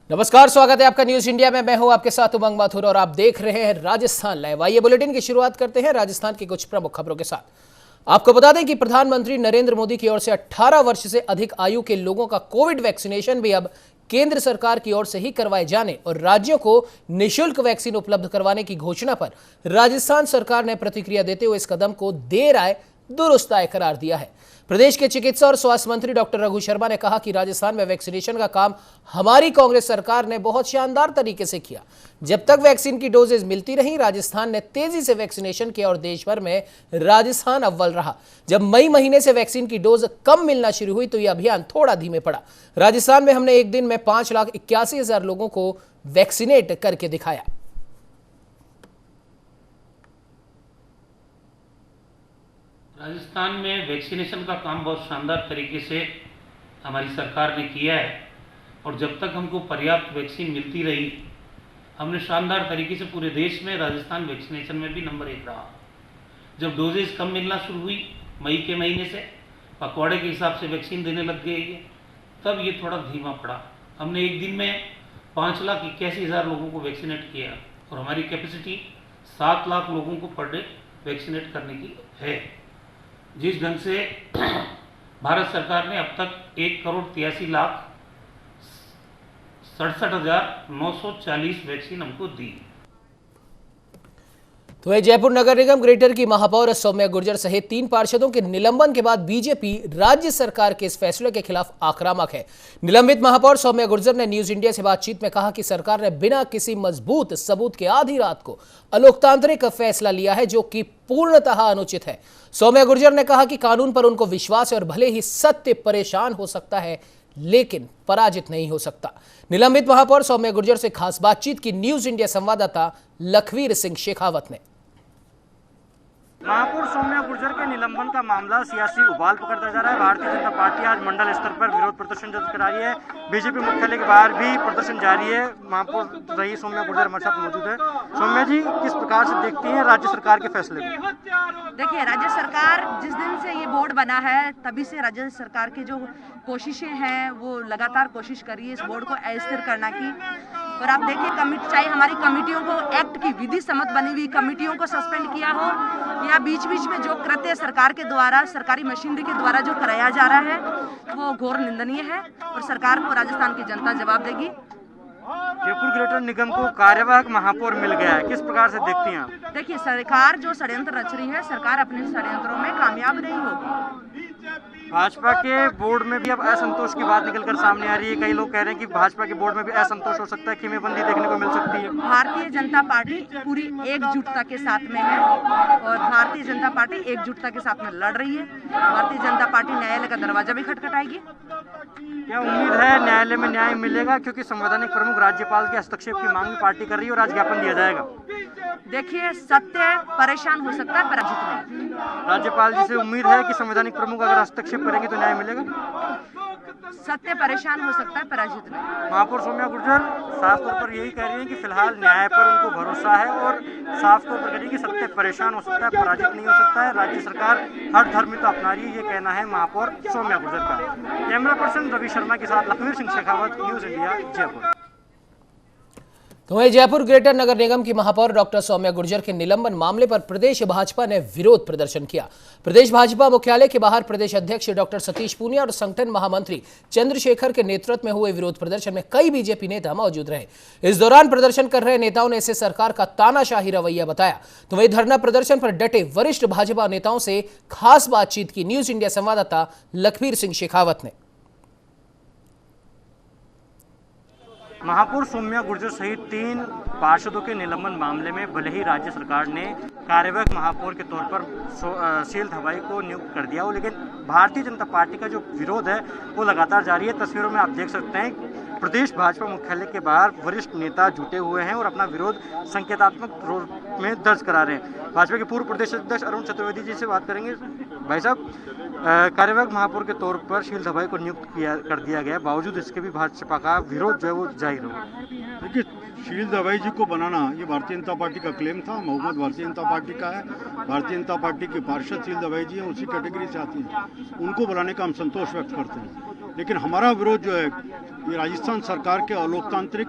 नमस्कार, स्वागत है आपका न्यूज इंडिया में। मैं हूं आपके साथ उमंग माथुर और आप देख रहे हैं राजस्थान लाइव। आइए बुलेटिन की शुरुआत करते हैं राजस्थान की कुछ प्रमुख खबरों के साथ। आपको बता दें कि प्रधानमंत्री नरेंद्र मोदी की ओर से 18 वर्ष से अधिक आयु के लोगों का कोविड वैक्सीनेशन भी अब केंद्र सरकार की ओर से ही करवाए जाने और राज्यों को निःशुल्क वैक्सीन उपलब्ध करवाने की घोषणा पर राजस्थान सरकार ने प्रतिक्रिया देते हुए इस कदम को देर आए दुरुस्त आए करार दिया है। प्रदेश के चिकित्सा और स्वास्थ्य मंत्री डॉक्टर रघु शर्मा ने कहा कि राजस्थान में वैक्सीनेशन का काम हमारी कांग्रेस सरकार ने बहुत शानदार तरीके से किया। जब तक वैक्सीन की डोजेज मिलती रही, राजस्थान ने तेजी से वैक्सीनेशन किया और देश भर में राजस्थान अव्वल रहा। जब मई महीने से वैक्सीन की डोज कम मिलना शुरू हुई तो यह अभियान थोड़ा धीमे पड़ा। राजस्थान में हमने एक दिन में 5,81,000 लोगों को वैक्सीनेट करके दिखाया। राजस्थान में वैक्सीनेशन का काम बहुत शानदार तरीके से हमारी सरकार ने किया है और जब तक हमको पर्याप्त वैक्सीन मिलती रही, हमने शानदार तरीके से पूरे देश में राजस्थान वैक्सीनेशन में भी नंबर 1 रहा। जब डोजेज कम मिलना शुरू हुई मई के महीने से, पखवाड़े के हिसाब से वैक्सीन देने लग गए ये, तब ये थोड़ा धीमा पड़ा। हमने एक दिन में 5,81,000 लोगों को वैक्सीनेट किया और हमारी कैपेसिटी 7 लाख लोगों को पर डे वैक्सीनेट करने की है। जिस ढंग से भारत सरकार ने अब तक 1,63,67,940 वैक्सीन हमको दी। तो वह जयपुर नगर निगम ग्रेटर की महापौर सौम्या गुर्जर सहित 3 पार्षदों के निलंबन के बाद बीजेपी राज्य सरकार के इस फैसले के खिलाफ आक्रामक है। निलंबित महापौर सौम्या गुर्जर ने न्यूज इंडिया से बातचीत में कहा कि सरकार ने बिना किसी मजबूत सबूत के आधी रात को अलोकतांत्रिक फैसला लिया है, जो कि पूर्णतः अनुचित है। सौम्या गुर्जर ने कहा कि कानून पर उनको विश्वास है और भले ही सत्य परेशान हो सकता है लेकिन पराजित नहीं हो सकता। निलंबित महापौर सौम्या गुर्जर से खास बातचीत की न्यूज इंडिया संवाददाता लखवीर सिंह शेखावत ने। महापौर सौम्या गुर्जर के निलंबन का मामला सियासी उबाल पकड़ता जा रहा है। भारतीय जनता पार्टी आज मंडल स्तर पर विरोध प्रदर्शन करा रही है। बीजेपी मुख्यालय के बाहर भी प्रदर्शन जारी है। महापौर रही सौम्या गुर्जर हमारे साथ मौजूद है। सौम्या जी, किस प्रकार से देखती हैं राज्य सरकार के फैसले को? देखिए, राज्य सरकार जिस दिन से ये बोर्ड बना है तभी से राज्य सरकार की जो कोशिशें हैं वो लगातार कोशिश कर रही है इस बोर्ड को अस्थिर करने की। और आप देखिए, कमिटी चाहे हमारी कमिटियों को एक्ट की विधि सम्मत बनी हुई कमिटियों को सस्पेंड किया हो या बीच बीच में जो कृत्य सरकार के द्वारा सरकारी मशीनरी के द्वारा जो कराया जा रहा है वो घोर निंदनीय है और सरकार को राजस्थान की जनता जवाब देगी। जयपुर ग्रेटर निगम को कार्यवाहक महापौर मिल गया है, किस प्रकार से देखती हैं आप? देखिए, सरकार जो षड्यंत्र रच रही है, सरकार अपने षड्यंत्रों में कामयाब नहीं होगी। भाजपा के बोर्ड में भी अब असंतोष की बात निकलकर सामने आ रही है। कई लोग कह रहे हैं कि भाजपा के बोर्ड में भी असंतोष हो सकता है, कीमेबंदी देखने को मिल सकती है। भारतीय जनता पार्टी पूरी एकजुटता के साथ में है और भारतीय जनता पार्टी एकजुटता के साथ में लड़ रही है। भारतीय जनता पार्टी न्यायालय का दरवाजा भी खटखटाएगी। क्या उम्मीद है न्यायालय में न्याय मिलेगा, क्योंकि संवैधानिक प्रमुख राज्यपाल के हस्तक्षेप की मांग पार्टी कर रही है और आज ज्ञापन दिया जाएगा? देखिए, सत्य परेशान हो सकता है, पराजित नहीं। राज्यपाल जी से उम्मीद है कि संवैधानिक प्रमुख अगर हस्तक्षेप करेंगे तो न्याय मिलेगा? सत्य परेशान हो सकता है, पराजित नहीं। महापौर सौम्या गुर्जर साफ तौर पर यही कह रही हैं कि फिलहाल न्याय पर उनको भरोसा है और साफ तौर पर कह रही है कि सत्य परेशान हो सकता है, पराजित नहीं हो सकता है। राज्य सरकार हर धर्मिता अपना रही है, ये कहना है महापौर सौम्या गुर्जर का। कैमरा पर्सन रवि शर्मा के साथ लखवीर सिंह शेखावत, न्यूज इंडिया, जयपुर। तो वहीं जयपुर ग्रेटर नगर निगम की महापौर डॉक्टर सौम्या गुर्जर के निलंबन मामले पर प्रदेश भाजपा ने विरोध प्रदर्शन किया। प्रदेश भाजपा मुख्यालय के बाहर प्रदेश अध्यक्ष डॉक्टर सतीश पूनिया और संगठन महामंत्री चंद्रशेखर के नेतृत्व में हुए विरोध प्रदर्शन में कई बीजेपी नेता मौजूद रहे। इस दौरान प्रदर्शन कर रहे नेताओं ने इसे सरकार का तानाशाही रवैया बताया। तो वहीं धरना प्रदर्शन पर डटे वरिष्ठ भाजपा नेताओं से खास बातचीत की न्यूज इंडिया संवाददाता लखवीर सिंह शेखावत ने। महापौर सौम्या गुर्जर सहित 3 पार्षदों के निलंबन मामले में भले ही राज्य सरकार ने कार्यवाहक महापौर के तौर पर शील धवाई को नियुक्त कर दिया हो, लेकिन भारतीय जनता पार्टी का जो विरोध है वो लगातार जारी है। तस्वीरों में आप देख सकते हैं प्रदेश भाजपा मुख्यालय के बाहर वरिष्ठ नेता जुटे हुए हैं और अपना विरोध संकेतात्मक रूप में दर्ज करा रहे हैं। भाजपा के पूर्व प्रदेश अध्यक्ष अरुण चतुर्वेदी जी से बात करेंगे। भाई साहब, कार्यवाहक महापौर के तौर पर शील धवाई को नियुक्त कर दिया गया, बावजूद इसके भी भाजपा का विरोध जो है वो जाहिर हो। देखिए, शील दवाई जी को बनाना ये भारतीय जनता पार्टी का क्लेम था। मोहम्मद भारतीय जनता पार्टी का है। भारतीय जनता पार्टी के पार्षद शील दवाई जी हैं, उसी कैटेगरी से आती हैं। उनको बुलाने का हम संतोष व्यक्त करते हैं, लेकिन हमारा विरोध जो है ये राजस्थान सरकार के अलोकतांत्रिक,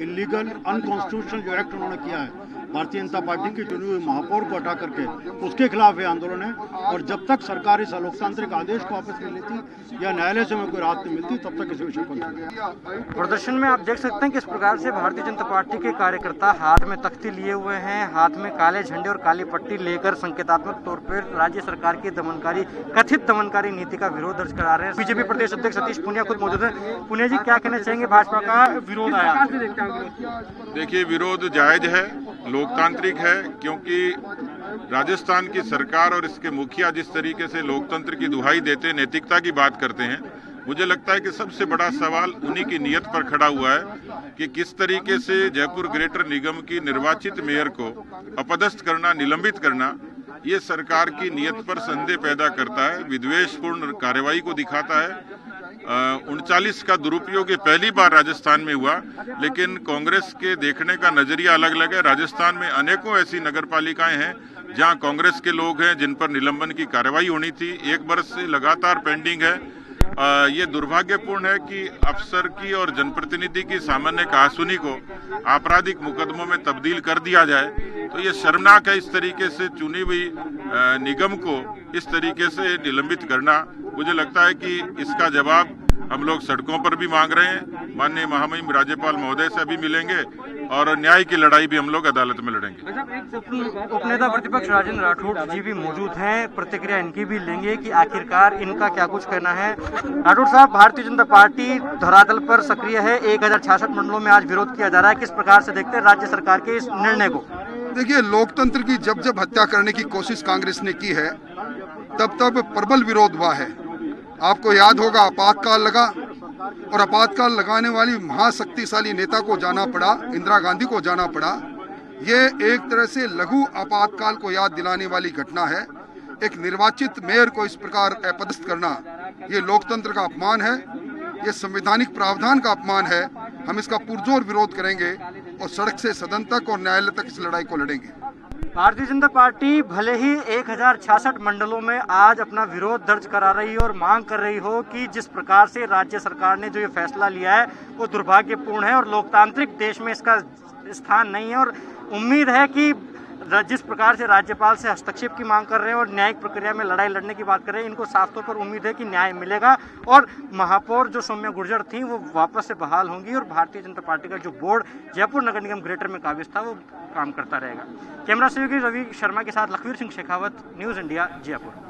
इलीगल, अनकॉन्स्टिट्यूशनल जो एक्ट उन्होंने किया है भारतीय जनता पार्टी की चुनी हुई महापौर को हटा करके, उसके खिलाफ ये आंदोलन है। और जब तक सरकार इस अलोकतांत्रिक आदेश को वापस नहीं लेती या न्यायालय से हमें कोई राहत नहीं मिलती, तब तक इस विषय पर प्रदर्शन में आप देख सकते हैं किस प्रकार से भारतीय जनता पार्टी के कार्यकर्ता हाथ में तख्ती लिए हुए हैं, हाथ में काले झंडे और काली पट्टी लेकर संकेतात्मक तौर पर राज्य सरकार की कथित दमनकारी नीति का विरोध दर्ज करा रहे हैं। बीजेपी प्रदेश अध्यक्ष सतीश पूनिया खुद मौजूद है। पूनिया जी, क्या कहना चाहेंगे? भाजपा का विरोध आया, देखिए, विरोध जायज है, लोकतांत्रिक है, क्योंकि राजस्थान की सरकार और इसके मुखिया जिस तरीके से लोकतंत्र की दुहाई देते, नैतिकता की बात करते हैं, मुझे लगता है कि सबसे बड़ा सवाल उन्हीं की नीयत पर खड़ा हुआ है कि किस तरीके से जयपुर ग्रेटर निगम की निर्वाचित मेयर को अपदस्थ करना, निलंबित करना, ये सरकार की नीयत पर संदेह पैदा करता है, विद्वेषपूर्ण कार्रवाई को दिखाता है। 39 का दुरुपयोग ये पहली बार राजस्थान में हुआ, लेकिन कांग्रेस के देखने का नजरिया अलग अलग है। राजस्थान में अनेकों ऐसी नगर पालिकाएं हैं जहां कांग्रेस के लोग हैं जिन पर निलंबन की कार्रवाई होनी थी, 1 वर्ष से लगातार पेंडिंग है। ये दुर्भाग्यपूर्ण है कि अफसर की और जनप्रतिनिधि की सामान्य कहासुनी को आपराधिक मुकदमों में तब्दील कर दिया जाए, तो ये शर्मनाक है। इस तरीके से चुनी हुई निगम को इस तरीके से निलंबित करना, मुझे लगता है कि इसका जवाब हम लोग सड़कों पर भी मांग रहे हैं। माननीय महामहिम राज्यपाल महोदय से भी मिलेंगे और न्याय की लड़ाई भी हम लोग अदालत में लड़ेंगे। उपनेता प्रतिपक्ष राजेंद्र राठौड़ जी भी मौजूद हैं, प्रतिक्रिया इनकी भी लेंगे कि आखिरकार इनका क्या कुछ कहना है। राठौड़ साहब, भारतीय जनता पार्टी धरातल पर सक्रिय है, 1066 मंडलों में आज विरोध किया जा रहा है, किस प्रकार से देखते हैं राज्य सरकार के इस निर्णय को? देखिए, लोकतंत्र की जब हत्या करने की कोशिश कांग्रेस ने की है, तब प्रबल विरोध हुआ है। आपको याद होगा, आपातकाल लगा और आपातकाल लगाने वाली महाशक्तिशाली नेता को जाना पड़ा, इंदिरा गांधी को जाना पड़ा। ये एक तरह से लघु आपातकाल को याद दिलाने वाली घटना है। एक निर्वाचित मेयर को इस प्रकार अपदस्थ करना, ये लोकतंत्र का अपमान है, ये संवैधानिक प्रावधान का अपमान है। हम इसका पुरजोर विरोध करेंगे और सड़क से सदन तक और न्यायालय तक इस लड़ाई को लड़ेंगे। भारतीय जनता पार्टी भले ही 1066 मंडलों में आज अपना विरोध दर्ज करा रही हो और मांग कर रही हो कि जिस प्रकार से राज्य सरकार ने जो ये फैसला लिया है वो दुर्भाग्यपूर्ण है और लोकतांत्रिक देश में इसका स्थान नहीं है, और उम्मीद है कि जिस प्रकार से राज्यपाल से हस्तक्षेप की मांग कर रहे हैं और न्यायिक प्रक्रिया में लड़ाई लड़ने की बात कर रहे हैं, इनको साफ तौर पर उम्मीद है कि न्याय मिलेगा और महापौर जो सौम्या गुर्जर थी वो वापस से बहाल होंगी और भारतीय जनता पार्टी का जो बोर्ड जयपुर नगर निगम ग्रेटर में काबिज था वो काम करता रहेगा। कैमरा सहयोगी रवि शर्मा के साथ लखवीर सिंह शेखावत, न्यूज़ इंडिया, जयपुर।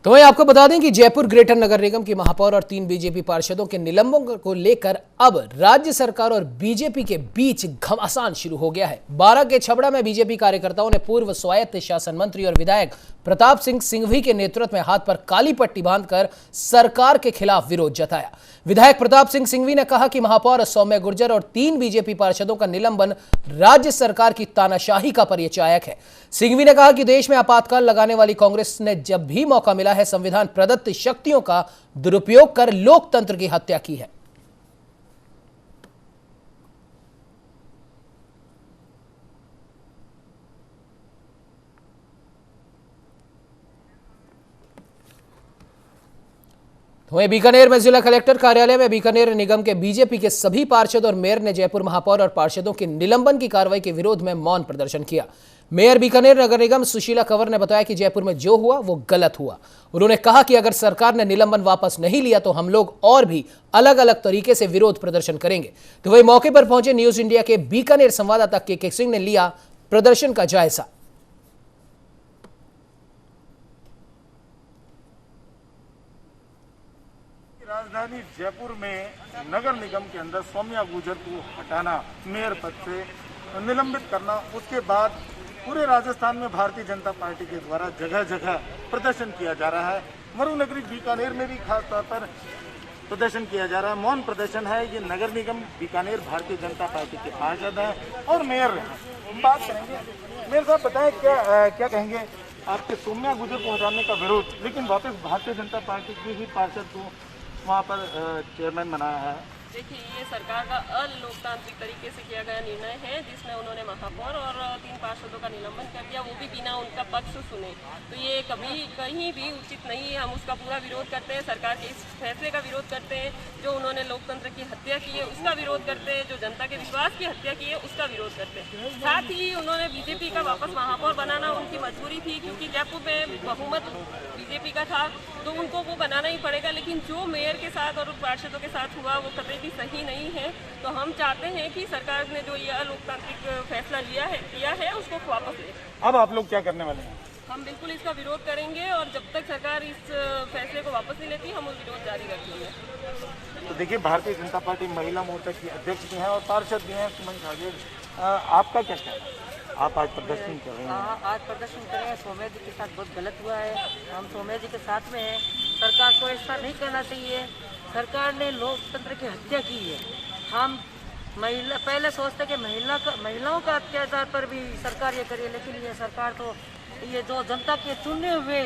तो वहीं आपको बता दें कि जयपुर ग्रेटर नगर निगम की महापौर और 3 बीजेपी पार्षदों के निलंबन को लेकर अब राज्य सरकार और बीजेपी के बीच घमासान शुरू हो गया है। 12 के छबड़ा में बीजेपी कार्यकर्ताओं ने पूर्व स्वायत्त शासन मंत्री और विधायक प्रताप सिंह सिंघवी के नेतृत्व में हाथ पर काली पट्टी बांधकर सरकार के खिलाफ विरोध जताया। विधायक प्रताप सिंह सिंघवी ने कहा कि महापौर सौम्या गुर्जर और 3 बीजेपी पार्षदों का निलंबन राज्य सरकार की तानाशाही का परिचायक है। सिंघवी ने कहा कि देश में आपातकाल लगाने वाली कांग्रेस ने जब भी मौका मिला है संविधान प्रदत्त शक्तियों का दुरुपयोग कर लोकतंत्र की हत्या की है। वहीं बीकानेर में जिला कलेक्टर कार्यालय में बीकानेर निगम के बीजेपी के सभी पार्षद और मेयर ने जयपुर महापौर और पार्षदों के निलंबन की कार्रवाई के विरोध में मौन प्रदर्शन किया। मेयर बीकानेर नगर निगम सुशीला कंवर ने बताया कि जयपुर में जो हुआ वो गलत हुआ। उन्होंने कहा कि अगर सरकार ने निलंबन वापस नहीं लिया तो हम लोग और भी अलग अलग तरीके से विरोध प्रदर्शन करेंगे। तो वही मौके पर पहुंचे न्यूज इंडिया के बीकानेर संवाददाता के सिंह ने लिया प्रदर्शन का जायजा। राजधानी जयपुर में नगर निगम के अंदर सौम्या गुर्जर को हटाना, मेयर पद से निलंबित करना, उसके बाद पूरे राजस्थान में भारतीय जनता पार्टी के द्वारा जगह जगह प्रदर्शन किया जा रहा है। मरुनगरी बीकानेर में भी खास तौर पर प्रदर्शन किया जा रहा है। मौन प्रदर्शन है। ये नगर निगम बीकानेर भारतीय जनता पार्टी के पार्षद हैं और मेयर हैं। बात करेंगे मेयर साहब, बताएं क्या कहेंगे आपके सौम्या गुर्जर को हटाने का विरोध, लेकिन वापस भारतीय जनता पार्टी के ही पार्षद को वहाँ पर चेयरमैन बनाया है, देखिए, ये सरकार का अलोकतांत्रिक तरीके से किया गया निर्णय है, जिसमें उन्होंने महापौर और 3 पार्षदों का निलंबन कर दिया, वो भी बिना उनका पक्ष सुने। तो ये कभी कहीं भी उचित नहीं है। हम उसका पूरा विरोध करते हैं, सरकार के इस फैसले का विरोध करते हैं। जो उन्होंने लोकतंत्र की हत्या की है उसका विरोध करते हैं, जो जनता के विश्वास की हत्या की है उसका विरोध करते हैं। साथ ही उन्होंने बीजेपी का वापस महापौर बनाना उनकी मजबूरी थी, क्योंकि जयपुर में बहुमत बीजेपी का था, तो उनको वो बनाना ही पड़ेगा। लेकिन जो मेयर के साथ और पार्षदों के साथ हुआ वो कतई भी सही नहीं है। तो हम चाहते हैं कि सरकार ने जो ये अलोकतांत्रिक फैसला किया है उसको वापस ले। अब आप लोग क्या करने वाले हैं? हम बिल्कुल इसका विरोध करेंगे और जब तक सरकार इस फैसले को वापस नहीं लेती हम वो विरोध जारी रखेंगे। तो देखिए, भारतीय जनता पार्टी महिला मोर्चा की अध्यक्ष भी हैं और पार्षद भी हैं सुमन सागर, आपका क्या कहना है? आप आज प्रदर्शन कर रहे हैं? हाँ, आज प्रदर्शन कर रहे हैं। सौम्या जी के साथ बहुत गलत हुआ है, हम सौम्या जी के साथ में हैं। सरकार को ऐसा नहीं करना चाहिए। सरकार ने लोकतंत्र की हत्या की है। हम पहले सोचते कि महिलाओं का अत्याचार पर भी सरकार ये करिए, लेकिन ये सरकार तो ये जो जनता के चुने हुए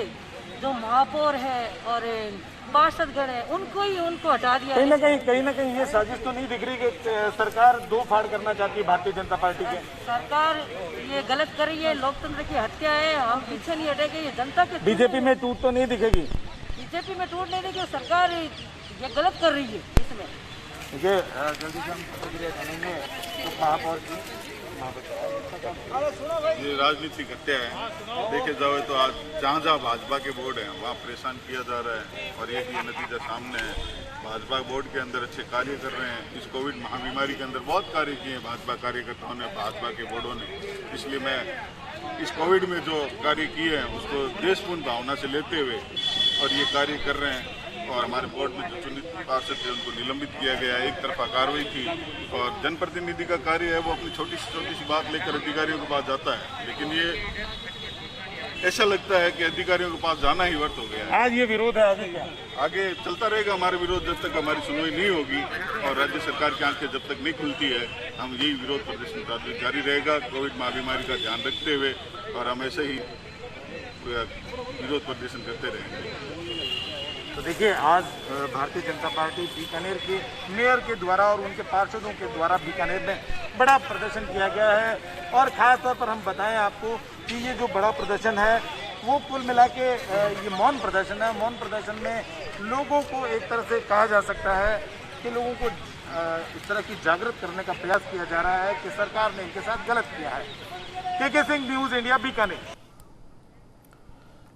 जो महापौर है और पार्षदगण है उनको हटा दिया। कहीं ना कहीं ये साजिश तो नहीं दिख रही कि सरकार दो फाड़ करना चाहती है भारतीय जनता पार्टी के? सरकार ये गलत कर रही है, लोकतंत्र की हत्या है, हम पीछे नहीं हटेंगे। ये जनता के बीजेपी में टूट तो नहीं दिखेगी? बीजेपी में टूट नहीं देगी, सरकार ये गलत कर रही है इसमें। देखिए, जल्दी से हम प्रतिक्रिया जानेंगे तो महापौर की। ये राजनीतिक हत्या है। देखे जाए तो आज जहाँ जहाँ भाजपा के बोर्ड हैं वहाँ परेशान किया जा रहा है और ये नतीजा सामने है। भाजपा बोर्ड के अंदर अच्छे कार्य कर रहे हैं। इस कोविड महामारी के अंदर बहुत कार्य किए भाजपा कार्यकर्ताओं ने, भाजपा के बोर्डों ने। इसलिए मैं इस कोविड में जो कार्य किए हैं उसको देशपूर्ण भावना से लेते हुए और ये कार्य कर रहे हैं। और हमारे बोर्ड में जो चुनित पार्षद थे उनको निलंबित किया गया। एक तरफा कार्रवाई थी और जनप्रतिनिधि का कार्य है वो अपनी छोटी सी बात लेकर अधिकारियों के पास जाता है, लेकिन ये ऐसा लगता है कि अधिकारियों के पास जाना ही व्यर्थ हो गया है। आज ये विरोध है, आगे क्या? आगे चलता रहेगा हमारा विरोध जब तक हमारी सुनवाई नहीं होगी और राज्य सरकार की आंखें जब तक नहीं खुलती है। हम यही विरोध प्रदर्शन जारी रहेगा कोविड महामारी का ध्यान रखते हुए, और हम ऐसे ही विरोध प्रदर्शन करते रहेंगे। तो देखिए, आज भारतीय जनता पार्टी बीकानेर के मेयर के द्वारा और उनके पार्षदों के द्वारा बीकानेर में बड़ा प्रदर्शन किया गया है। और ख़ास तौर पर हम बताएं आपको कि ये जो बड़ा प्रदर्शन है वो कुल मिला के ये मौन प्रदर्शन है। मौन प्रदर्शन में लोगों को एक तरह से कहा जा सकता है कि लोगों को इस तरह की जागृत करने का प्रयास किया जा रहा है कि सरकार ने इनके साथ गलत किया है। के सिंह, न्यूज़ इंडिया, बीकानेर।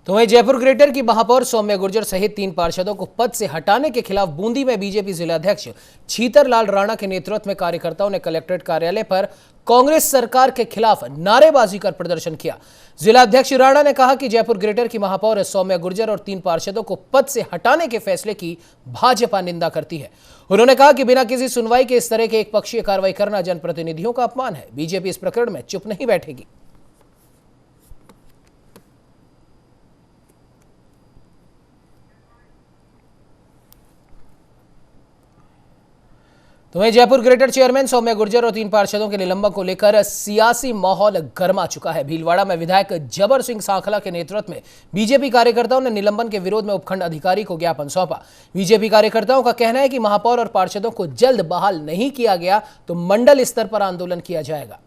तो वहीं जयपुर ग्रेटर की महापौर सौम्या गुर्जर सहित 3 पार्षदों को पद से हटाने के खिलाफ बूंदी में बीजेपी जिलाध्यक्ष छीतरलाल राणा के नेतृत्व में कार्यकर्ताओं ने कलेक्ट्रेट कार्यालय पर कांग्रेस सरकार के खिलाफ नारेबाजी कर प्रदर्शन किया। जिलाध्यक्ष राणा ने कहा कि जयपुर ग्रेटर की महापौर सौम्या गुर्जर और 3 पार्षदों को पद से हटाने के फैसले की भाजपा निंदा करती है। उन्होंने कहा कि बिना किसी सुनवाई के इस तरह की एक पक्षीय कार्रवाई करना जनप्रतिनिधियों का अपमान है। बीजेपी इस प्रकरण में चुप नहीं बैठेगी। तो वहीं जयपुर ग्रेटर चेयरमैन सौम्या गुर्जर और 3 पार्षदों के निलंबन को लेकर सियासी माहौल गर्मा चुका है। भीलवाड़ा में विधायक जबर सिंह सांखला के नेतृत्व में बीजेपी कार्यकर्ताओं ने निलंबन के विरोध में उपखंड अधिकारी को ज्ञापन सौंपा। बीजेपी कार्यकर्ताओं का कहना है कि महापौर और पार्षदों को जल्द बहाल नहीं किया गया तो मंडल स्तर पर आंदोलन किया जाएगा।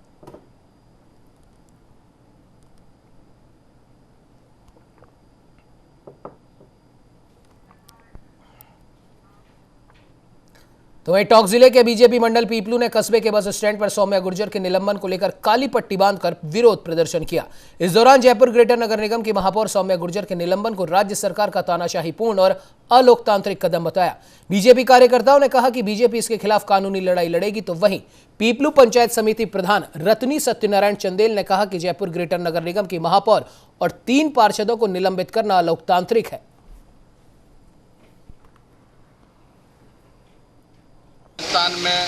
तो वहीं टोंक जिले के बीजेपी मंडल पीपलू ने कस्बे के बस स्टैंड पर सौम्या गुर्जर के निलंबन को लेकर काली पट्टी बांधकर विरोध प्रदर्शन किया। इस दौरान जयपुर ग्रेटर नगर निगम की महापौर सौम्या गुर्जर के निलंबन को राज्य सरकार का तानाशाहीपूर्ण और अलोकतांत्रिक कदम बताया। बीजेपी कार्यकर्ताओं ने कहा कि बीजेपी इसके खिलाफ कानूनी लड़ाई लड़ेगी। तो वहीं पीपलू पंचायत समिति प्रधान रत्नी सत्यनारायण चंदेल ने कहा कि जयपुर ग्रेटर नगर निगम की महापौर और 3 पार्षदों को निलंबित करना अलोकतांत्रिक है। राजस्थान में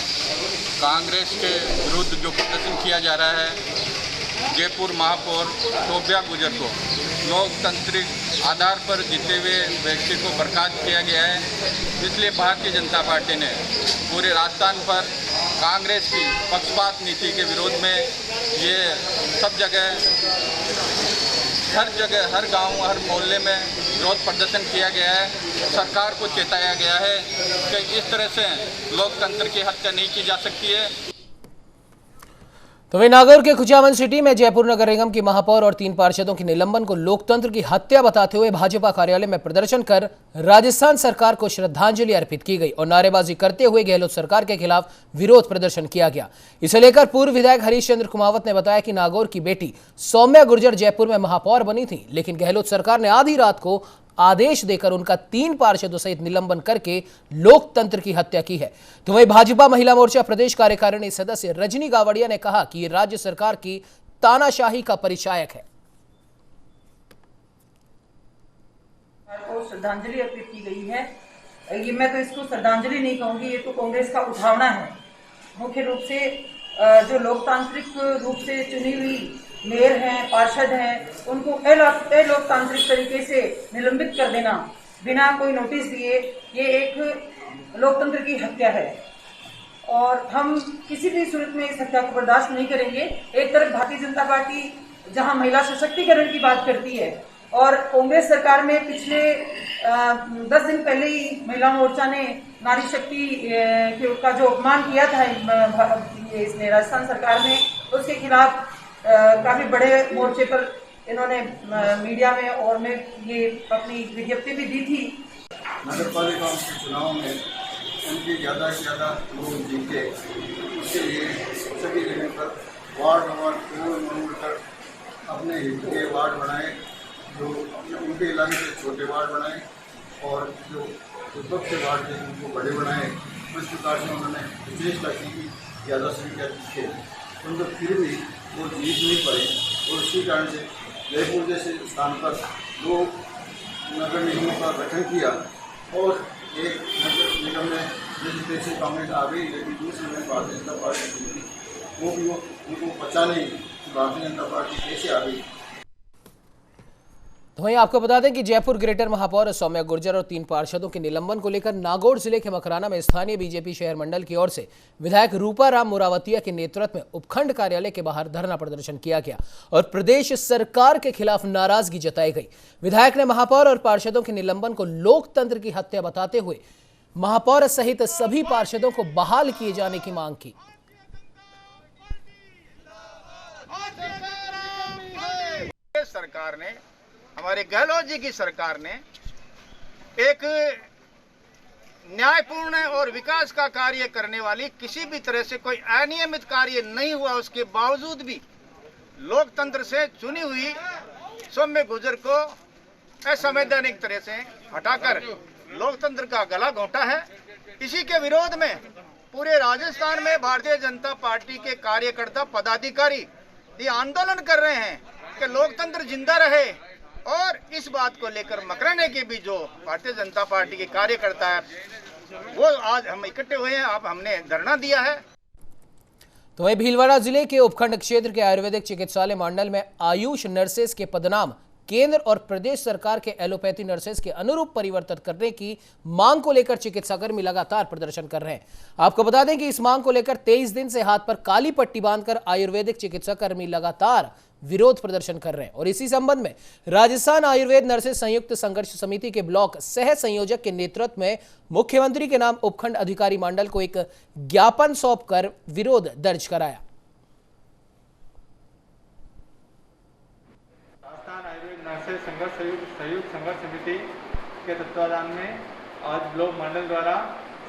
कांग्रेस के विरुद्ध जो प्रदर्शन किया जा रहा है, जयपुर महापौर सौम्या गुर्जर को लोकतांत्रिक आधार पर जीते हुए व्यक्ति को बर्खास्त किया गया है। इसलिए भारतीय जनता पार्टी ने पूरे राजस्थान पर कांग्रेस की पक्षपात नीति के विरोध में ये सब जगह, हर गांव, हर मोहल्ले में विरोध प्रदर्शन किया गया है। सरकार को चेताया गया है कि इस तरह से लोकतंत्र की हत्या नहीं की जा सकती है। तो वहीं नागौर के खुचावन सिटी में जयपुर नगर निगम की महापौर और 3 पार्षदों के निलंबन को लोकतंत्र की हत्या बताते हुए भाजपा कार्यालय में प्रदर्शन कर राजस्थान सरकार को श्रद्धांजलि अर्पित की गई और नारेबाजी करते हुए गहलोत सरकार के खिलाफ विरोध प्रदर्शन किया गया। इसे लेकर पूर्व विधायक हरीश चंद्र कुमावत ने बताया कि नागौर की बेटी सौम्या गुर्जर जयपुर में महापौर बनी थी, लेकिन गहलोत सरकार ने आधी रात को आदेश देकर उनका 3 पार्षदों सहित निलंबन करके लोकतंत्र की हत्या की है। तो वहीं भाजपा महिला मोर्चा प्रदेश कार्यकारिणी सदस्य रजनी गावड़िया ने कहा कि ये राज्य सरकार की तानाशाही का परिचायक है। को श्रद्धांजलि अर्पित की गई है। ये मैं तो इसको श्रद्धांजलि नहीं कहूंगी, ये तो कांग्रेस का उठावना है। मुख्य रूप से जो लोकतांत्रिक रूप से चुनी हुई मेयर हैं, पार्षद हैं, उनको अलोकतांत्रिक तरीके से निलंबित कर देना बिना कोई नोटिस दिए, ये एक लोकतंत्र की हत्या है और हम किसी भी सूरत में इस हत्या को बर्दाश्त नहीं करेंगे। एक तरफ भारतीय जनता पार्टी जहां महिला सशक्तिकरण की बात करती है और कांग्रेस सरकार में पिछले 10 दिन पहले ही महिला मोर्चा ने नारी शक्ति का जो अपमान किया था इसने राजस्थान सरकार में, उसके खिलाफ काफी बड़े मोर्चे पर इन्होंने मीडिया में और में ये अपनी विज्ञप्ति भी दी थी। नगर पालिका के चुनाव में उनकी ज़्यादा से ज़्यादा लोग जीते, उसके लिए सभी जगह पर वार्ड नंबर 2 तक अपने हित के वार्ड बनाए, जो उनके इलाके से छोटे वार्ड बनाए और जो विपक्ष के वार्ड थे उनको बड़े बनाए। इस प्रकार से उन्होंने विशेष की ज़्यादा संख्या थे, उनको फिर भी वो जीत नहीं पाए और इसी कारण से जयपुर जैसे स्थान पर 2 नगर निगमों का गठन किया और एक नगर निगम में जैसे कांग्रेस आ गई, लेकिन दूसरे में भारतीय जनता पार्टी जीती। वो भी उनको पता नहीं कि भारतीय जनता पार्टी कैसे आ गई। तो वहीं आपको बता दें कि जयपुर ग्रेटर महापौर सौम्या गुर्जर और 3 पार्षदों के निलंबन को लेकर नागौर जिले के मकराना में स्थानीय बीजेपी शहर मंडल की ओर से विधायक रूपाराम मोरावतिया के नेतृत्व में उपखंड कार्यालय के बाहर धरना प्रदर्शन किया गया और प्रदेश सरकार के खिलाफ नाराजगी जताई गई। विधायक ने महापौर और पार्षदों के निलंबन को लोकतंत्र की हत्या बताते हुए महापौर सहित सभी पार्षदों को बहाल किए जाने की मांग की। सरकार ने, हमारे गहलोत जी की सरकार ने एक न्यायपूर्ण और विकास का कार्य करने वाली, किसी भी तरह से कोई अनियमित कार्य नहीं हुआ उसके बावजूद भी लोकतंत्र से चुनी हुई सौम्या गुर्जर को असंवैधानिक तरह से हटाकर लोकतंत्र का गला घोंटा है। इसी के विरोध में पूरे राजस्थान में भारतीय जनता पार्टी के कार्यकर्ता पदाधिकारी ये आंदोलन कर रहे हैं कि लोकतंत्र जिंदा रहे और इस बात को लेकर मकराने के भी जो भारतीय जनता पार्टी के कार्यकर्ता है वो आज हम इकट्ठे हुए हैं। अब हमने धरना दिया है। तो वहीं भीलवाड़ा जिले के उपखंड क्षेत्र के आयुर्वेदिक चिकित्सालय मंडल में आयुष नर्सेस के पदनाम केंद्र और प्रदेश सरकार के एलोपैथी नर्सेस के अनुरूप परिवर्तन करने की मांग को लेकर चिकित्साकर्मी लगातार प्रदर्शन कर रहे हैं। आपको बता दें कि इस मांग को लेकर 23 दिन से हाथ पर काली पट्टी बांधकर आयुर्वेदिक चिकित्साकर्मी लगातार विरोध प्रदर्शन कर रहे हैं और इसी संबंध में राजस्थान आयुर्वेद नर्सेस संयुक्त संघर्ष समिति के ब्लॉक सह संयोजक के नेतृत्व में मुख्यमंत्री के नाम उपखंड अधिकारी मंडल को एक ज्ञापन सौंपकर विरोध दर्ज कराया। राजस्थान आयुर्वेद नर्सेस संयुक्त संघर्ष समिति के तत्वाधान में आज ब्लॉक मंडल द्वारा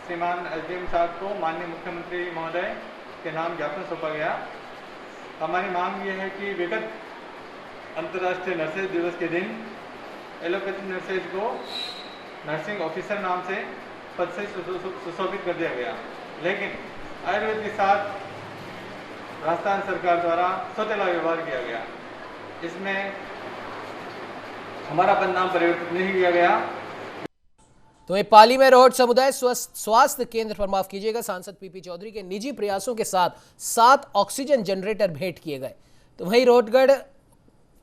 श्रीमान एसडीएम साहब को माननीय मुख्यमंत्री महोदय के नाम ज्ञापन सौंपा गया। हमारी मांग ये है कि विगत अंतर्राष्ट्रीय नर्सेज दिवस के दिन एलोपैथी नर्सेज को नर्सिंग ऑफिसर नाम से पद से सुशोभित कर दिया गया, लेकिन आयुर्वेद के साथ राजस्थान सरकार द्वारा सौतेला व्यवहार किया गया। इसमें हमारा पद नाम परिवर्तित नहीं किया गया। तो एक पाली में रोहट समुदाय स्वास्थ्य केंद्र पर माफ कीजिएगा सांसद पीपी चौधरी के निजी प्रयासों के साथ 7 ऑक्सीजन जनरेटर भेंट किए गए। तो वहीं रोहटगढ़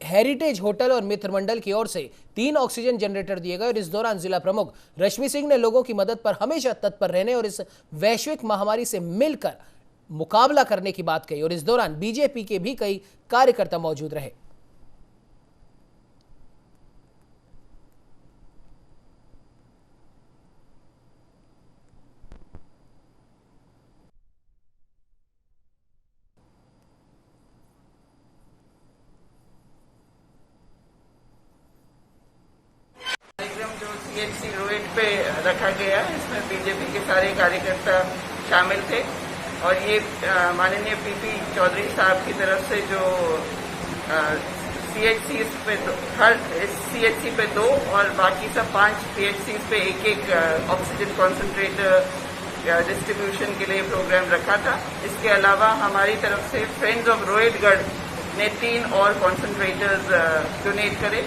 हेरिटेज होटल और मित्र मंडल की ओर से 3 ऑक्सीजन जनरेटर दिए गए और इस दौरान जिला प्रमुख रश्मि सिंह ने लोगों की मदद पर हमेशा तत्पर रहने और इस वैश्विक महामारी से मिलकर मुकाबला करने की बात कही और इस दौरान बीजेपी के भी कई कार्यकर्ता मौजूद रहे। PHC रोड पे रखा गया। इसमें बीजेपी के सारे कार्यकर्ता शामिल थे और ये माननीय PP चौधरी साहब की तरफ से जो CHC पे हर CHC पे 2 और बाकी सब 5 PHC पे एक ऑक्सीजन कॉन्सेंट्रेटर डिस्ट्रीब्यूशन के लिए प्रोग्राम रखा था। इसके अलावा हमारी तरफ से फ्रेंड्स ऑफ रोहितगढ़ ने 3 और कॉन्सेंट्रेटर्स डोनेट करे,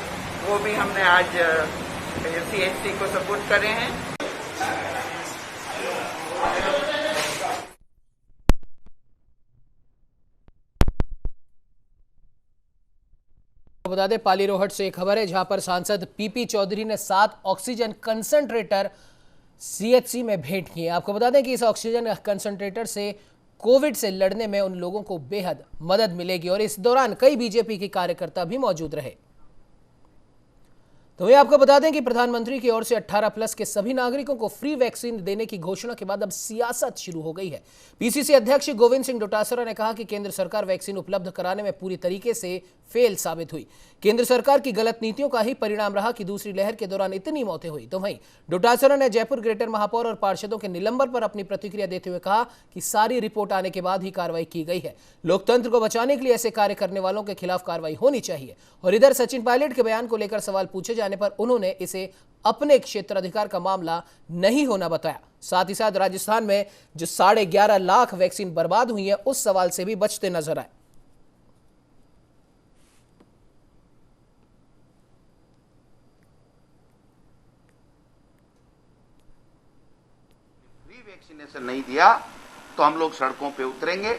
वो भी हमने आज CHC को सपोर्ट करे हैं। बता दें पाली रोहट से एक खबर है जहां पर सांसद PP चौधरी ने 7 ऑक्सीजन कंसंट्रेटर CHC में भेंट किए। आपको बता दें कि इस ऑक्सीजन कंसंट्रेटर से कोविड से लड़ने में उन लोगों को बेहद मदद मिलेगी और इस दौरान कई बीजेपी के कार्यकर्ता भी मौजूद रहे। तो वही आपको बता दें कि प्रधानमंत्री की ओर से 18+ के सभी नागरिकों को फ्री वैक्सीन देने की घोषणा के बाद अब सियासत शुरू हो गई है। PCC अध्यक्ष गोविंद सिंह डोटासरा ने कहा कि केंद्र सरकार वैक्सीन उपलब्ध कराने में पूरी तरीके से फेल साबित हुई। केंद्र सरकार की गलत नीतियों का ही परिणाम रहा कि दूसरी लहर के दौरान इतनी मौतें हुई। तो वहीं डोटासरा ने जयपुर ग्रेटर महापौर और पार्षदों के निलंबन पर अपनी प्रतिक्रिया देते हुए कहा कि सारी रिपोर्ट आने के बाद ही कार्रवाई की गई है। लोकतंत्र को बचाने के लिए ऐसे कार्य करने वालों के खिलाफ कार्रवाई होनी चाहिए। और इधर सचिन पायलट के बयान को लेकर सवाल पूछे जाने पर उन्होंने इसे अपने क्षेत्राधिकार का मामला नहीं होना बताया। साथ ही साथ राजस्थान में जो 11.5 लाख वैक्सीन बर्बाद हुई है उस सवाल से भी बचते नजर आए। फ्री वैक्सीनेशन नहीं दिया तो हम लोग सड़कों पे उतरेंगे,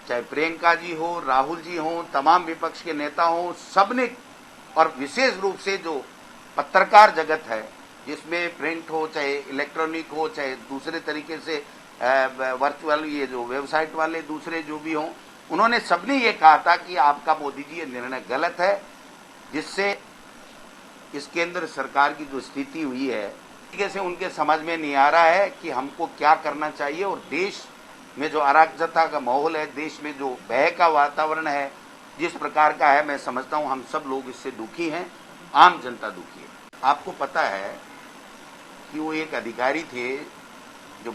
चाहे प्रियंका जी हो, राहुल जी हो, तमाम विपक्ष के नेता हो, सबने, और विशेष रूप से जो पत्रकार जगत है जिसमें प्रिंट हो, चाहे इलेक्ट्रॉनिक हो, चाहे दूसरे तरीके से वर्चुअल ये जो वेबसाइट वाले दूसरे जो भी हों, उन्होंने सबने ये कहा था कि आपका मोदी जी ये निर्णय गलत है, जिससे इस केंद्र सरकार की जो स्थिति हुई है से उनके समझ में नहीं आ रहा है कि हमको क्या करना चाहिए। और देश में जो अराजकता का माहौल है, देश में जो भय का वातावरण है जिस प्रकार का है, मैं समझता हूं हम सब लोग इससे दुखी हैं, आम जनता दुखी है। आपको पता है कि वो एक अधिकारी थे जो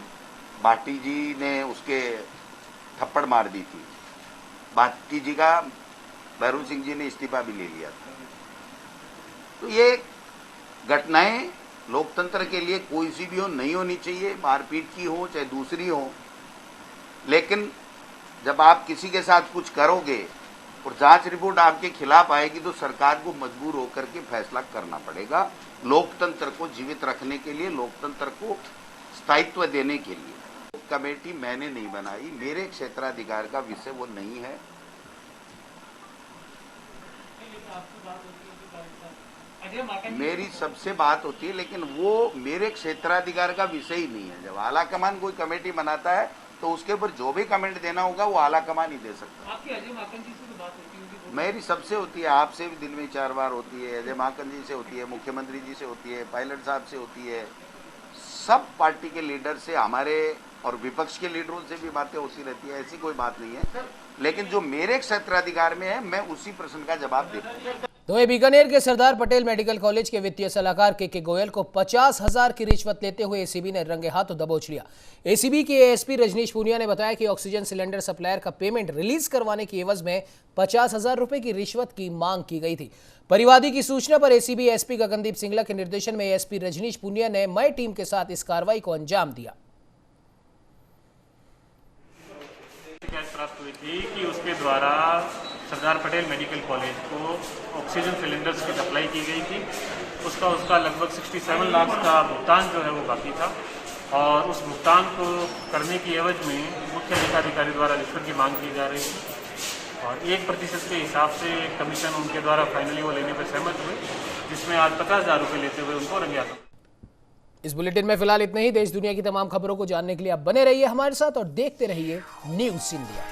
भाटी जी ने उसके थप्पड़ मार दी थी, भाटी जी का भैरू सिंह जी ने इस्तीफा भी ले लिया था। तो ये घटनाएं लोकतंत्र के लिए कोई सी भी हो नहीं होनी चाहिए, मारपीट की हो चाहे दूसरी हो, लेकिन जब आप किसी के साथ कुछ करोगे और जांच रिपोर्ट आपके खिलाफ आएगी तो सरकार को मजबूर होकर के फैसला करना पड़ेगा, लोकतंत्र को जीवित रखने के लिए, लोकतंत्र को स्थायित्व देने के लिए। कमेटी मैंने नहीं बनाई, मेरे क्षेत्राधिकार का विषय वो नहीं है। मेरी सबसे बात होती है, लेकिन वो मेरे क्षेत्राधिकार का विषय ही नहीं है। जब आला कमान कोई कमेटी बनाता है तो उसके ऊपर जो भी कमेंट देना होगा वो आला कमान ही दे सकता है। मेरी सबसे होती है, आपसे भी दिन में 4 बार होती है, अजय माकन जी से होती है, मुख्यमंत्री जी से होती है, पायलट साहब से होती है, सब पार्टी के लीडर से, हमारे और विपक्ष के लीडरों से भी बातें होती रहती है, ऐसी कोई बात नहीं है। लेकिन जो मेरे क्षेत्राधिकार में है मैं उसी प्रश्न का जवाब देता। तो ये बीकानेर के सरदार पटेल मेडिकल कॉलेज के वित्तीय सलाहकार के गोयल को 50,000 की रिश्वत लेते हुए एसीबी ने रंगे हाथों दबोच लिया। एसीबी के एएसपी रजनीश पूनिया ने बताया कि ऑक्सीजन सिलेंडर सप्लायर का पेमेंट रिलीज करवाने की एवज में 50,000 रुपए की रिश्वत की मांग की गई थी। परिवादी की सूचना पर एसीबी एसपी गगनदीप सिंगला के निर्देशन में एएसपी रजनीश पूनिया ने मई टीम के साथ इस कार्रवाई को अंजाम दिया। प्राप्त हुई थी कि उसके द्वारा सरदार पटेल मेडिकल कॉलेज को ऑक्सीजन सिलेंडर्स की सप्लाई की गई थी। उसका लगभग 67 लाख का भुगतान जो है वो बाकी था और उस भुगतान को करने की एवज में मुख्य लेखाधिकारी द्वारा रिश्वत की मांग की जा रही थी और 1% के हिसाब से कमीशन उनके द्वारा फाइनली वो लेने पर सहमत हुए, जिसमें आज 50,000 रुपये लेते हुए उनको रंगे हाथों। इस बुलेटिन में फिलहाल इतना ही। देश दुनिया की तमाम खबरों को जानने के लिए आप बने रहिए हमारे साथ और देखते रहिए न्यूज़ इंडिया।